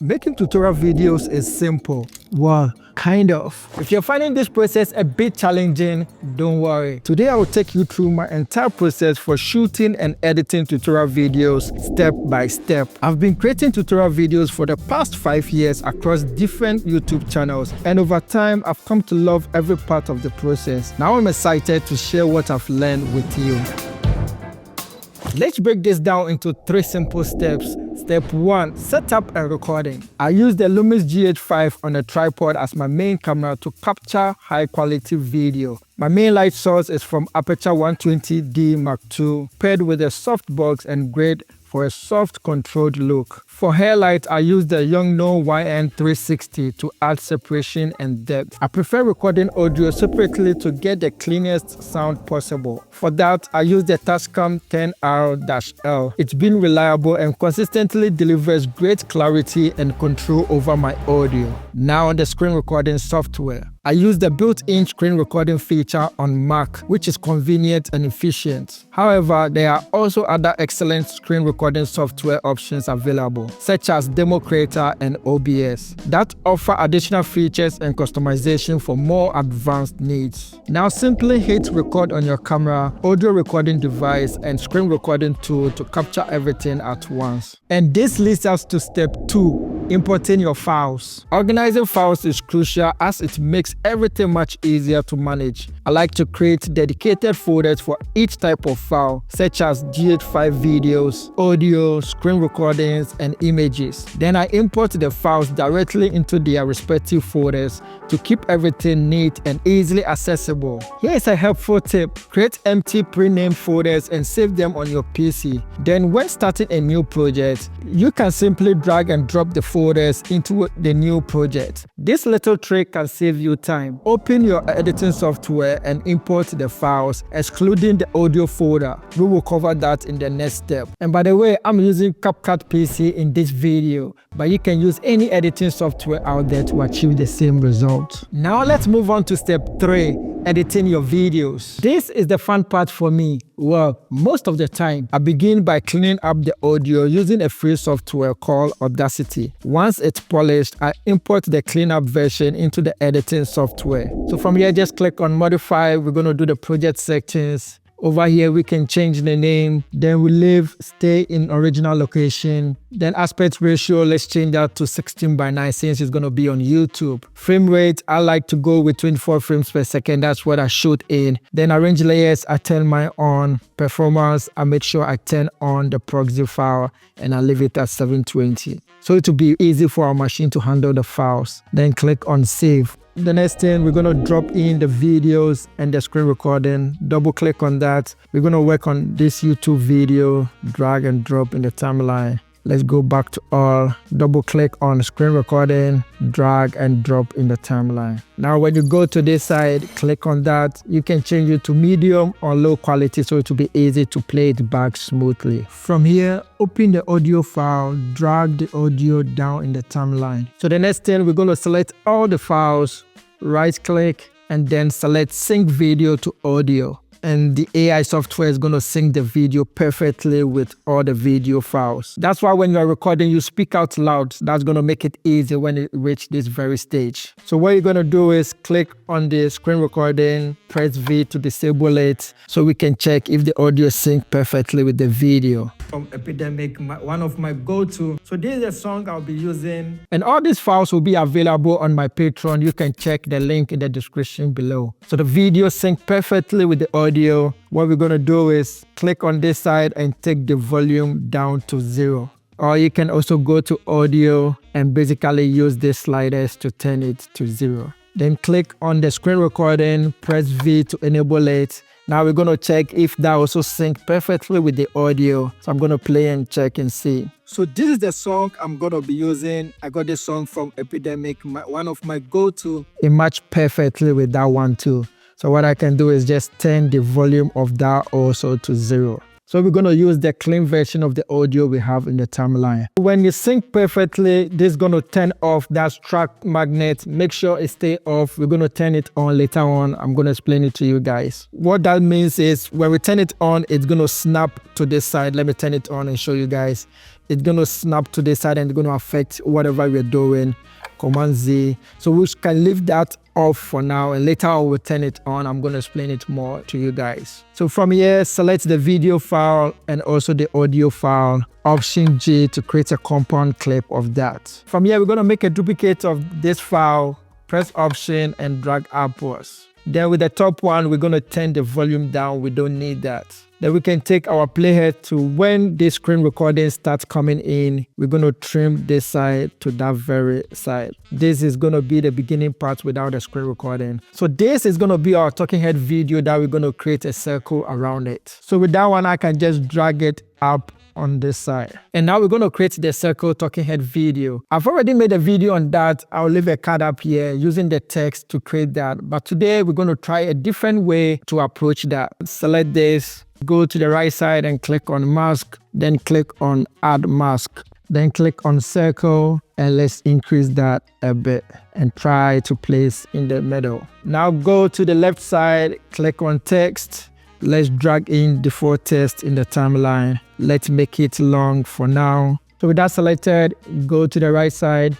Making tutorial videos is simple. Well, kind of. If you're finding this process a bit challenging, don't worry. Today I will take you through my entire process for shooting and editing tutorial videos step by step. I've been creating tutorial videos for the past 5 years across different YouTube channels, and over time I've come to love every part of the process. Now I'm excited to share what I've learned with you. Let's break this down into 3 simple steps. Step 1. Setup and recording. I use the Lumix GH5 on a tripod as my main camera to capture high quality video. My main light source is from Aperture 120D Mark II, paired with a softbox and grid for a soft controlled look. For hairlight, I use the Yongnuo YN360 to add separation and depth. I prefer recording audio separately to get the cleanest sound possible. For that, I use the Tascam 10R-L. It's been reliable and consistently delivers great clarity and control over my audio. Now on the screen recording software. I use the built-in screen recording feature on Mac, which is convenient and efficient. However, there are also other excellent screen recording software options available, such as Demo Creator and OBS, that offer additional features and customization for more advanced needs. Now simply hit record on your camera, audio recording device, and screen recording tool to capture everything at once. And this leads us to step 2. Importing your files. Organizing files is crucial as it makes everything much easier to manage. I like to create dedicated folders for each type of file, such as GH5 videos, audio, screen recordings, and images. Then I import the files directly into their respective folders to keep everything neat and easily accessible. Here is a helpful tip. Create empty pre-named folders and save them on your PC. Then when starting a new project, you can simply drag and drop the folders into the new project. This little trick can save you time. Open your editing software and import the files, excluding the audio folder. We will cover that in the next step. And by the way, I'm using CapCut PC in this video, but you can use any editing software out there to achieve the same result. Now let's move on to step 3. Editing your videos. This is the fun part for me. Well, most of the time, I begin by cleaning up the audio using a free software called Audacity. Once it's polished, I import the cleanup version into the editing software. So from here, just click on Modify. We're going to do the project settings. Over here, we can change the name. Then we stay in original location. Then aspect ratio, let's change that to 16:9 since it's going to be on YouTube. Frame rate, I like to go with 24 frames per second. That's what I shoot in. Then arrange layers, I turn mine on. Performance, I make sure I turn on the proxy file and I leave it at 720. So it will be easy for our machine to handle the files. Then click on Save. The next thing, we're going to drop in the videos and the screen recording. Double click on that. We're going to work on this YouTube video, drag and drop in the timeline. Let's go back to all. Double click on screen recording, drag and drop in the timeline. Now when you go to this side, click on that. You can change it to medium or low quality so it will be easy to play it back smoothly. From here, open the audio file, drag the audio down in the timeline. So the next thing, we're going to select all the files, right click, and then select sync video to audio. And the AI software is going to sync the video perfectly with all the video files. That's why when you're recording, you speak out loud. That's going to make it easy when it reaches this very stage. So what you're going to do is click on the screen recording, press V to disable it so we can check if the audio syncs perfectly with the video. From Epidemic, one of my go-to. So this is a song I'll be using. And all these files will be available on my Patreon. You can check the link in the description below. So the video syncs perfectly with the audio. What we're going to do is click on this side and take the volume down to 0. Or you can also go to audio and basically use these sliders to turn it to 0. Then click on the screen recording, press V to enable it. Now we're going to check if that also syncs perfectly with the audio. So I'm going to play and check and see. So this is the song I'm going to be using. I got this song from Epidemic, one of my go-to. It matched perfectly with that one too. So what I can do is just turn the volume of that also to 0. So we're going to use the clean version of the audio we have in the timeline. When you sync perfectly, this is going to turn off that track magnet. Make sure it stays off. We're going to turn it on later on. I'm going to explain it to you guys. What that means is when we turn it on, it's going to snap to this side. Let me turn it on and show you guys. it's going to snap to this side and it's going to affect whatever we're doing. Command Z. So we can leave that off for now, and later I will turn it on. I'm going to explain it more to you guys. So from here, select the video file and also the audio file. Option G to create a compound clip of that. From here, we're going to make a duplicate of this file. Press Option and drag upwards. Then with the top one, we're going to turn the volume down. We don't need that. Then we can take our playhead to when the screen recording starts coming in, we're going to trim this side to that very side. This is going to be the beginning part without the screen recording. So this is going to be our talking head video that we're going to create a circle around it. So with that one, I can just drag it up on this side. And now we're going to create the circle talking head video. I've already made a video on that. I'll leave a card up here using the text to create that. But today we're going to try a different way to approach that. Select this, go to the right side and click on mask, then click on add mask, then click on circle, and let's increase that a bit and try to place in the middle. Now go to the left side, click on text. Let's drag in default text in the timeline. Let's make it long for now. So with that selected, go to the right side,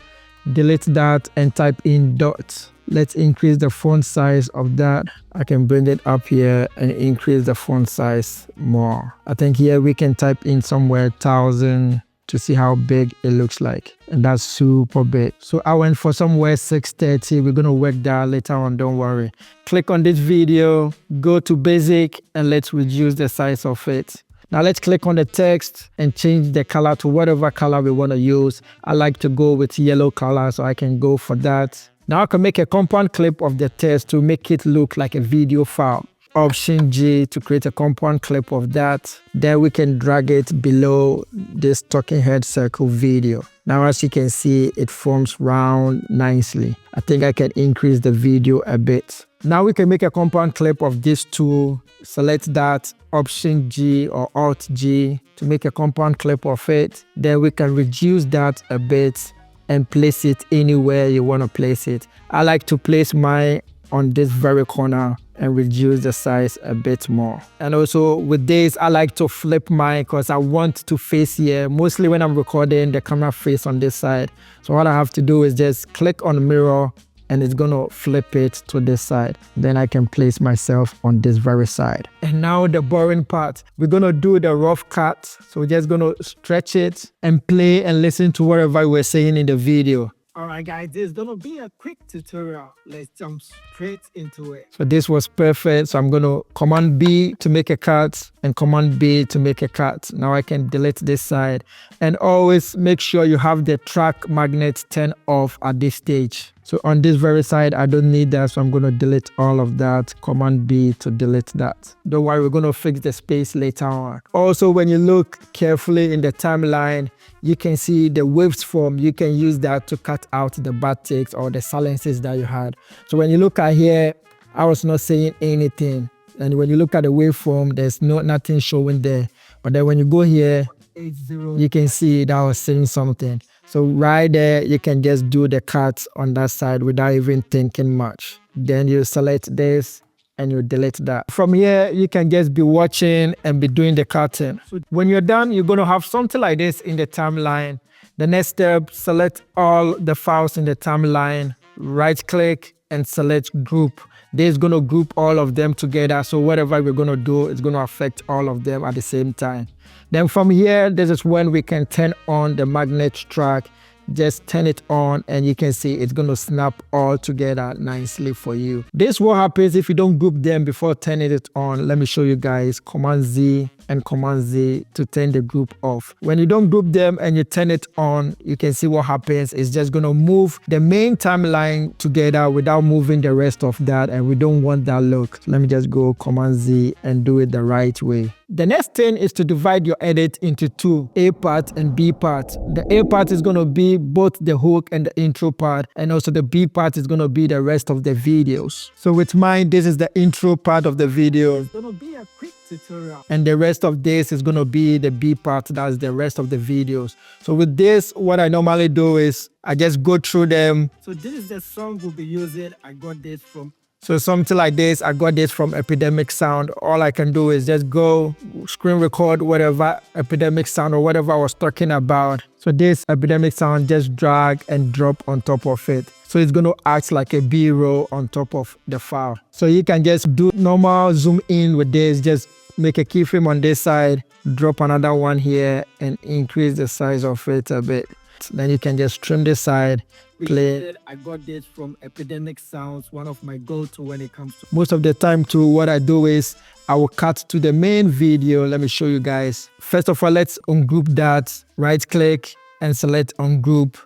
delete that and type in dot. Let's increase the font size of that. I can bring it up here and increase the font size more. I think here we can type in somewhere 1000 to see how big it looks like. And that's super big. So I went for somewhere 630. We're gonna work that later on, don't worry. Click on this video, go to basic, and let's reduce the size of it. Now let's click on the text and change the color to whatever color we wanna use. I like to go with yellow color, so I can go for that. Now I can make a compound clip of the text to make it look like a video file. Option G to create a compound clip of that. Then we can drag it below this talking head circle video. Now as you can see, it forms round nicely. I think I can increase the video a bit. Now we can make a compound clip of this tool. Select that, Option G or Alt G to make a compound clip of it. Then we can reduce that a bit and place it anywhere you want to place it. I like to place mine on this very corner and reduce the size a bit more. And also with this, I like to flip mine because I want to face here. Mostly when I'm recording, the camera face on this side. So what I have to do is just click on the mirror and it's gonna flip it to this side. Then I can place myself on this very side. And now the boring part, we're gonna do the rough cut. So we're just gonna stretch it and play and listen to whatever we're saying in the video. All right, guys, this is gonna be a quick tutorial. Let's jump straight into it. So this was perfect. So I'm gonna Command B to make a cut and Command B to make a cut. Now I can delete this side, and always make sure you have the track magnet turned off at this stage. So on this very side, I don't need that. So I'm gonna delete all of that. Command B to delete that. Don't worry, we're gonna fix the space later on. Also, when you look carefully in the timeline, you can see the waveform. You can use that to cut out the bad takes or the silences that you had. So when you look at here, I was not saying anything. And when you look at the waveform, there's nothing showing there. But then when you go here, you can see that I was saying something. So right there, you can just do the cut on that side without even thinking much. Then you select this and you delete that. From here, you can just be watching and be doing the cutting. So when you're done, you're gonna have something like this in the timeline. The next step, select all the files in the timeline, right click and select group. This is gonna group all of them together. So whatever we're gonna do, it's gonna affect all of them at the same time. Then from here, this is when we can turn on the magnet track. Just turn it on and you can see it's going to snap all together nicely for you. This is what happens if you don't group them before turning it on. Let me show you guys. Command Z and Command Z to turn the group off. When you don't group them and you turn it on, you can see what happens. It's just going to move the main timeline together without moving the rest of that, and we don't want that look. So let me just go Command Z and do it the right way. The next thing is to divide your edit into two, A part and B part. The A part is going to be both the hook and the intro part, and also the B part is going to be the rest of the videos. So with mine, this is the intro part of the video. It's going to be a quick tutorial. And the rest of this is going to be the B part, that's the rest of the videos. So with this, what I normally do is I just go through them. So this is the song we'll be using. I got this from So something like this, I got this from Epidemic Sound. All I can do is just go screen record whatever Epidemic Sound or whatever I was talking about. So this Epidemic Sound, just drag and drop on top of it. So it's going to act like a B-roll on top of the file. So you can just do normal zoom in with this, just make a keyframe on this side, drop another one here and increase the size of it a bit. Then you can just trim this side, play. I got this from Epidemic Sounds, one of my go-to when it comes to... Most of the time too, what I do is I will cut to the main video. Let me show you guys. First of all, let's ungroup that, right click and select ungroup.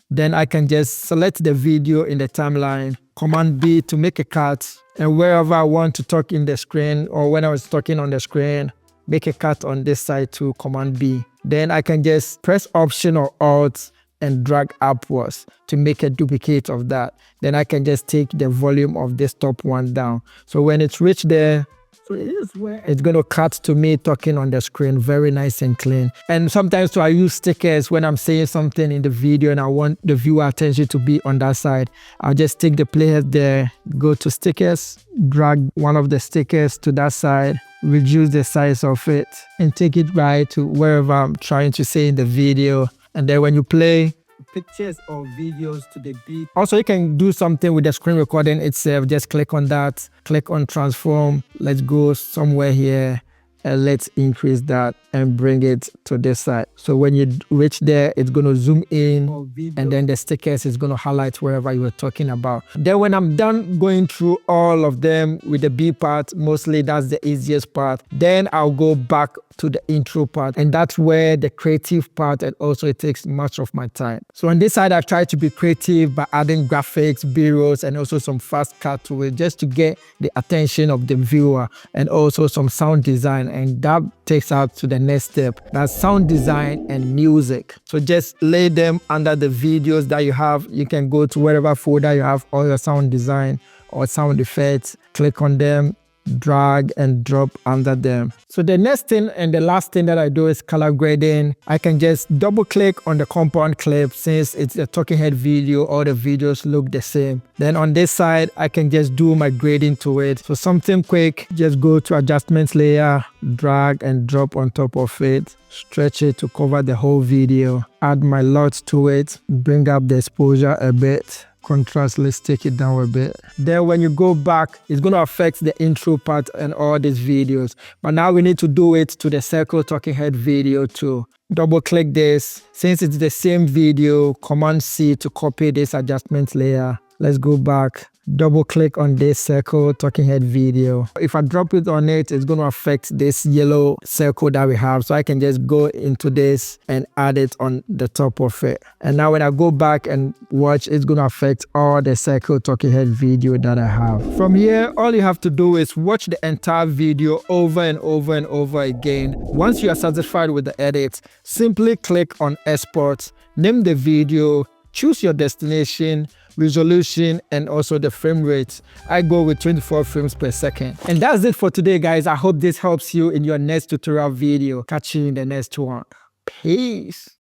Then I can just select the video in the timeline, Command B to make a cut. And wherever I want to talk in the screen or when I was talking on the screen, make a cut on this side to Command B. Then I can just press Option or Alt and drag upwards to make a duplicate of that. Then I can just take the volume of this top one down. So when it's reached there, so it's going to cut to me talking on the screen, very nice and clean. And sometimes I use stickers when I'm saying something in the video and I want the viewer attention to be on that side. I'll just take the player there, go to stickers, drag one of the stickers to that side, reduce the size of it and take it right to wherever I'm trying to say in the video. And then when you play pictures or videos to the beat. Also, you can do something with the screen recording itself. Just click on that, click on transform. Let's go somewhere here and let's increase that and bring it to this side. So when you reach there, it's going to zoom in and then the stickers is going to highlight wherever you were talking about. Then when I'm done going through all of them with the B part, mostly that's the easiest part. Then I'll go back to the intro part, and that's where the creative part, and also it takes much of my time. So on this side, I've tried to be creative by adding graphics, B-rolls, and also some fast cut to it just to get the attention of the viewer, and also some sound design, and that takes us to the next step. That's sound design and music. So just lay them under the videos that you have. You can go to wherever folder you have all your sound design or sound effects, click on them, drag and drop under them. So the next thing and the last thing that I do is color grading. I can just double click on the compound clip. Since it's a talking head video, all the videos look the same. Then on this side, I can just do my grading to it. So something quick, just go to adjustments layer, drag and drop on top of it, stretch it to cover the whole video, add my LUTs to it, bring up the exposure a bit, contrast, let's take it down a bit. Then when you go back, it's going to affect the intro part and all these videos. But now we need to do it to the circle talking head video too. Double click this. Since it's the same video, Command C to copy this adjustment layer. Let's go back. Double click on this circle talking head video. If I drop it on it, it's going to affect this yellow circle that we have. So I can just go into this and add it on the top of it. And now when I go back and watch, it's going to affect all the circle talking head video that I have. From here, all you have to do is watch the entire video over and over and over again. Once you are satisfied with the edit, simply click on export, name the video, choose your destination, resolution, and also the frame rate. I go with 24 frames per second. And that's it for today, guys. I hope this helps you in your next tutorial video. Catch you in the next one. Peace.